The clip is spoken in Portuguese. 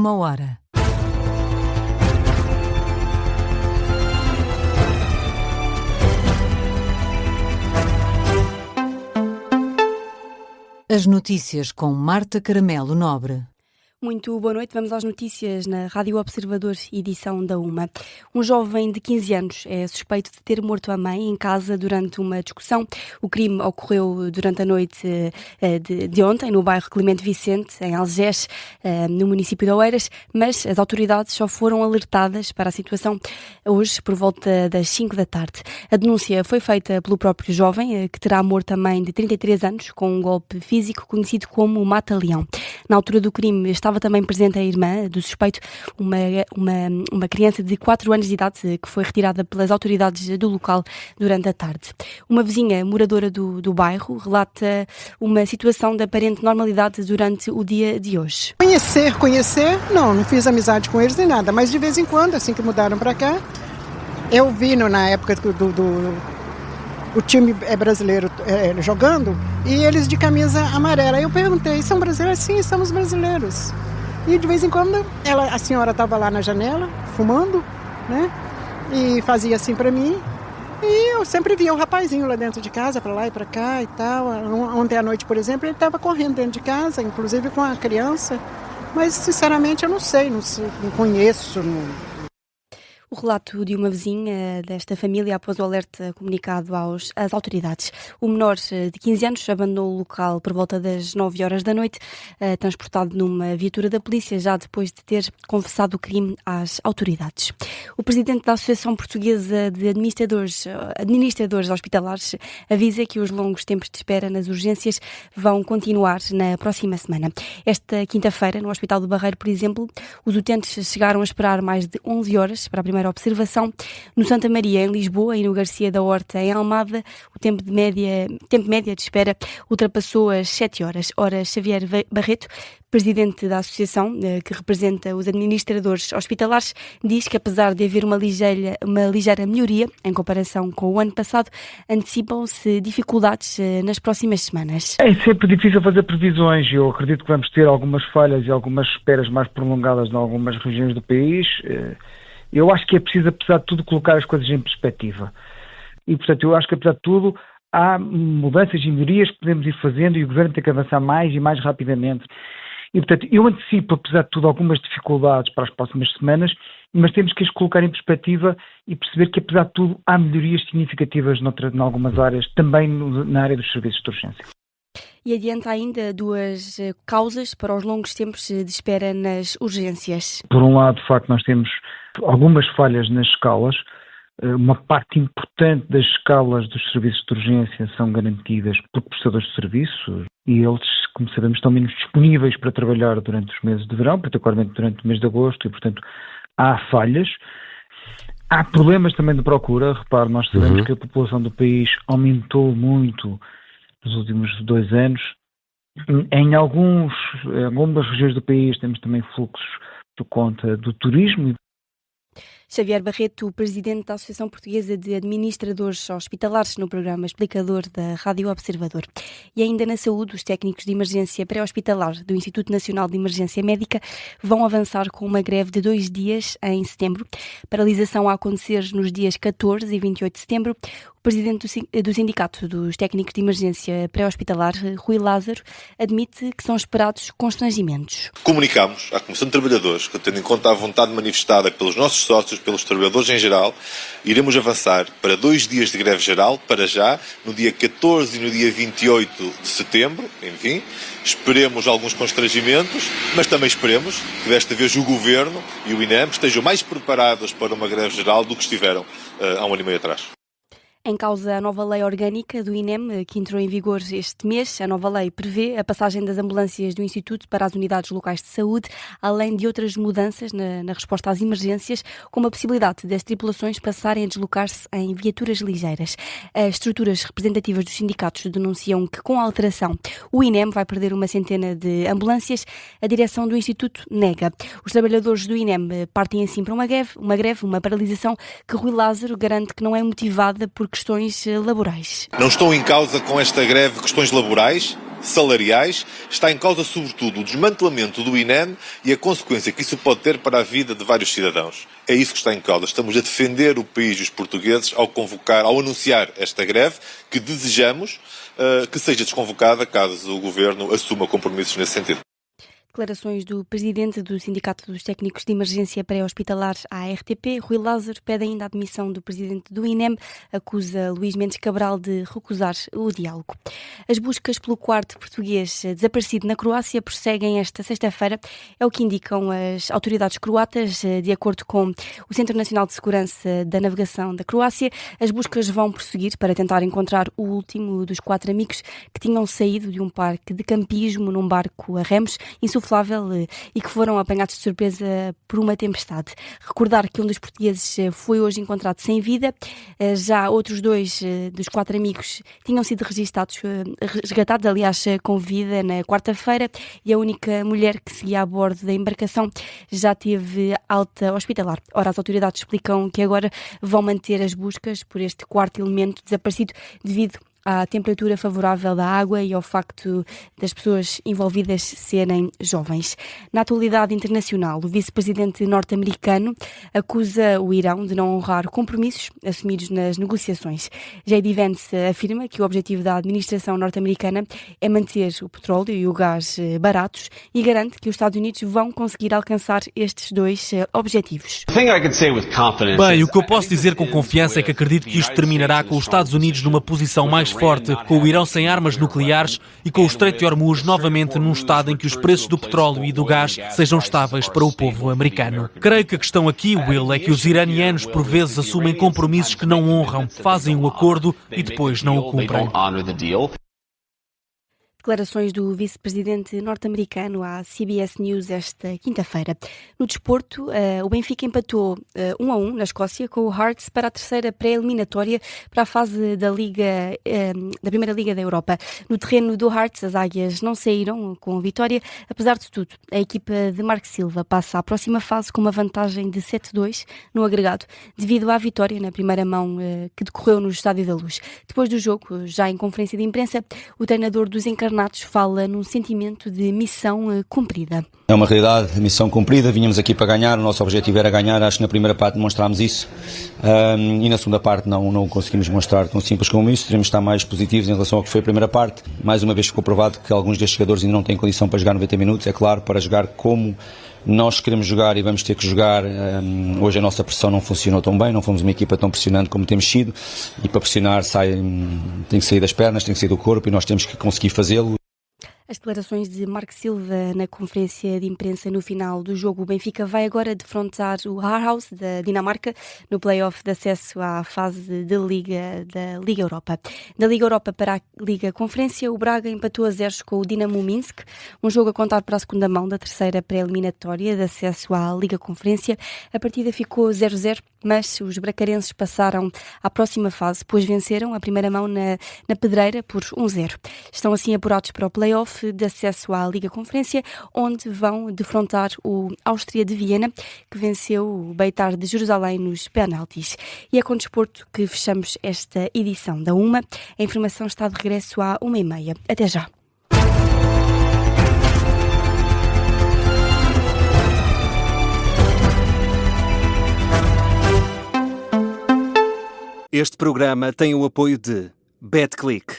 1 hora. As notícias com Marta Caramelo Nobre. Muito boa noite, vamos às notícias na Rádio Observador, edição da 1. Um jovem de 15 anos é suspeito de ter morto a mãe em casa durante uma discussão. O crime ocorreu durante a noite de ontem, no bairro Clemente Vicente, em Algés, no município de Oeiras, mas as autoridades só foram alertadas para a situação hoje, por volta das 5 da tarde. A denúncia foi feita pelo próprio jovem, que terá morto a mãe de 33 anos, com um golpe físico conhecido como mata-leão. Na altura do crime estava também presente a irmã do suspeito, uma criança de 4 anos de idade que foi retirada pelas autoridades do local durante a tarde. Uma vizinha moradora do bairro relata uma situação de aparente normalidade durante o dia de hoje. Conhecer, não fiz amizade com eles nem nada, mas de vez em quando, assim que mudaram para cá, eu vi na época o time brasileiro jogando, e eles de camisa amarela. Eu perguntei, são brasileiros? Sim, somos brasileiros. E de vez em quando a senhora estava lá na janela, fumando, né? E fazia assim para mim. E eu sempre via o rapazinho lá dentro de casa, para lá e para cá e tal. Ontem à noite, por exemplo, ele estava correndo dentro de casa, inclusive com a criança. Mas, sinceramente, eu não sei, não conheço. O relato de uma vizinha desta família após o alerta comunicado às autoridades. O menor de 15 anos abandonou o local por volta das 9 horas da noite, transportado numa viatura da polícia, já depois de ter confessado o crime às autoridades. O presidente da Associação Portuguesa de Administradores Hospitalares avisa que os longos tempos de espera nas urgências vão continuar na próxima semana. Esta quinta-feira, no Hospital do Barreiro, por exemplo, os utentes chegaram a esperar mais de 11 horas para a primeira observação. No Santa Maria, em Lisboa, e no Garcia da Horta, em Almada, o tempo média de espera ultrapassou as 7 horas. Ora, Xavier Barreto, presidente da associação, que representa os administradores hospitalares, diz que apesar de haver uma ligeira melhoria em comparação com o ano passado, antecipam-se dificuldades nas próximas semanas. É sempre difícil fazer previsões. Eu acredito que vamos ter algumas falhas e algumas esperas mais prolongadas em algumas regiões do país. Eu acho que é preciso, apesar de tudo, colocar as coisas em perspectiva. E, portanto, eu acho que, apesar de tudo, há mudanças e melhorias que podemos ir fazendo e o Governo tem que avançar mais e mais rapidamente. E, portanto, eu antecipo, apesar de tudo, algumas dificuldades para as próximas semanas, mas temos que as colocar em perspectiva e perceber que, apesar de tudo, há melhorias significativas em algumas áreas, também na área dos serviços de urgência. E adianta ainda 2 causas para os longos tempos de espera nas urgências. Por um lado, de facto, nós temos algumas falhas nas escalas. Uma parte importante das escalas dos serviços de urgência são garantidas por prestadores de serviços e eles, como sabemos, estão menos disponíveis para trabalhar durante os meses de verão, particularmente durante o mês de agosto, e, portanto, há falhas. Há problemas também de procura. Repare, nós sabemos que a população do país aumentou muito nos últimos 2 anos. Em algumas regiões do país temos também fluxos por conta do turismo. Xavier Barreto, presidente da Associação Portuguesa de Administradores Hospitalares, no programa Explicador da Rádio Observador. E ainda na saúde, os técnicos de emergência pré-hospitalar do Instituto Nacional de Emergência Médica vão avançar com uma greve de 2 dias em setembro. Paralisação a acontecer nos dias 14 e 28 de setembro. O presidente do Sindicato dos Técnicos de Emergência Pré-Hospitalar, Rui Lázaro, admite que são esperados constrangimentos. Comunicamos à Comissão de Trabalhadores que, tendo em conta a vontade manifestada pelos nossos sócios, pelos trabalhadores em geral, iremos avançar para 2 dias de greve geral, para já, no dia 14 e no dia 28 de setembro, enfim. Esperemos alguns constrangimentos, mas também esperemos que desta vez o Governo e o INEM estejam mais preparados para uma greve geral do que estiveram há 1 ano e meio atrás. Em causa a nova lei orgânica do INEM, que entrou em vigor este mês. A nova lei prevê a passagem das ambulâncias do Instituto para as unidades locais de saúde, além de outras mudanças na resposta às emergências, como a possibilidade das tripulações passarem a deslocar-se em viaturas ligeiras. As estruturas representativas dos sindicatos denunciam que, com a alteração, o INEM vai perder uma centena de ambulâncias. A direção do Instituto nega. Os trabalhadores do INEM partem assim para uma paralisação que Rui Lázaro garante que não é motivada por questões laborais. Não estão em causa com esta greve questões laborais, salariais, está em causa sobretudo o desmantelamento do INEM e a consequência que isso pode ter para a vida de vários cidadãos. É isso que está em causa. Estamos a defender o país e os portugueses ao anunciar esta greve, que desejamos que seja desconvocada caso o Governo assuma compromissos nesse sentido. Declarações do presidente do Sindicato dos Técnicos de Emergência Pré-Hospitalar à RTP, Rui Lázaro, pede ainda a admissão do presidente do INEM, acusa Luís Mendes Cabral de recusar o diálogo. As buscas pelo quarto português desaparecido na Croácia prosseguem esta sexta-feira, é o que indicam as autoridades croatas, de acordo com o Centro Nacional de Segurança da Navegação da Croácia. As buscas vão prosseguir para tentar encontrar o último dos 4 amigos que tinham saído de um parque de campismo num barco a remos insuflável e que foram apanhados de surpresa por uma tempestade. Recordar que um dos portugueses foi hoje encontrado sem vida, já outros 2 dos 4 amigos tinham sido resgatados, aliás, com vida na quarta-feira, e a única mulher que seguia a bordo da embarcação já teve alta hospitalar. Ora, as autoridades explicam que agora vão manter as buscas por este quarto elemento desaparecido devido à temperatura favorável da água e ao facto das pessoas envolvidas serem jovens. Na atualidade internacional, o vice-presidente norte-americano acusa o Irão de não honrar compromissos assumidos nas negociações. J.D. Vance afirma que o objetivo da administração norte-americana é manter o petróleo e o gás baratos e garante que os Estados Unidos vão conseguir alcançar estes 2 objetivos. Bem, o que eu posso dizer com confiança é que acredito que isto terminará com os Estados Unidos numa posição mais forte, com o Irão sem armas nucleares e com o Estreito de Hormuz novamente num estado em que os preços do petróleo e do gás sejam estáveis para o povo americano. Creio que a questão aqui, Will, é que os iranianos por vezes assumem compromissos que não honram, fazem um acordo e depois não o cumprem. Declarações do vice-presidente norte-americano à CBS News esta quinta-feira. No desporto, o Benfica empatou 1-1 na Escócia com o Hearts para a terceira pré-eliminatória para a fase da Primeira Liga da Europa. No terreno do Hearts, as águias não saíram com a vitória. Apesar de tudo, a equipa de Marco Silva passa à próxima fase com uma vantagem de 7-2 no agregado, devido à vitória na primeira mão que decorreu no Estádio da Luz. Depois do jogo, já em conferência de imprensa, o treinador dos encarnados fala num sentimento de missão cumprida. É uma realidade, missão cumprida, vínhamos aqui para ganhar, o nosso objetivo era ganhar, acho que na primeira parte demonstrámos isso e na segunda parte não conseguimos mostrar tão simples como isso, teremos de estar mais positivos em relação ao que foi a primeira parte. Mais uma vez ficou provado que alguns destes jogadores ainda não têm condição para jogar 90 minutos, é claro, para jogar como nós queremos jogar e vamos ter que jogar. Hoje a nossa pressão não funcionou tão bem, não fomos uma equipa tão pressionante como temos sido, e para pressionar tem que sair das pernas, tem que sair do corpo e nós temos que conseguir fazê-lo. As declarações de Marco Silva na conferência de imprensa no final do jogo. O Benfica vai agora defrontar o Aarhus da Dinamarca no play-off de acesso à fase da Liga Europa. Da Liga Europa para a Liga Conferência, o Braga empatou a 0 com o Dinamo Minsk, um jogo a contar para a segunda mão da terceira pré-eliminatória de acesso à Liga Conferência. A partida ficou 0-0, mas os bracarenses passaram à próxima fase, pois venceram a primeira mão na Pedreira por 1-0. Estão assim apurados para o play-off de acesso à Liga Conferência, onde vão defrontar o Áustria de Viena, que venceu o Beitar de Jerusalém nos penaltis. E é com o desporto que fechamos esta edição da UMA. A informação está de regresso à 1h30. Até já. Este programa tem o apoio de BetClick.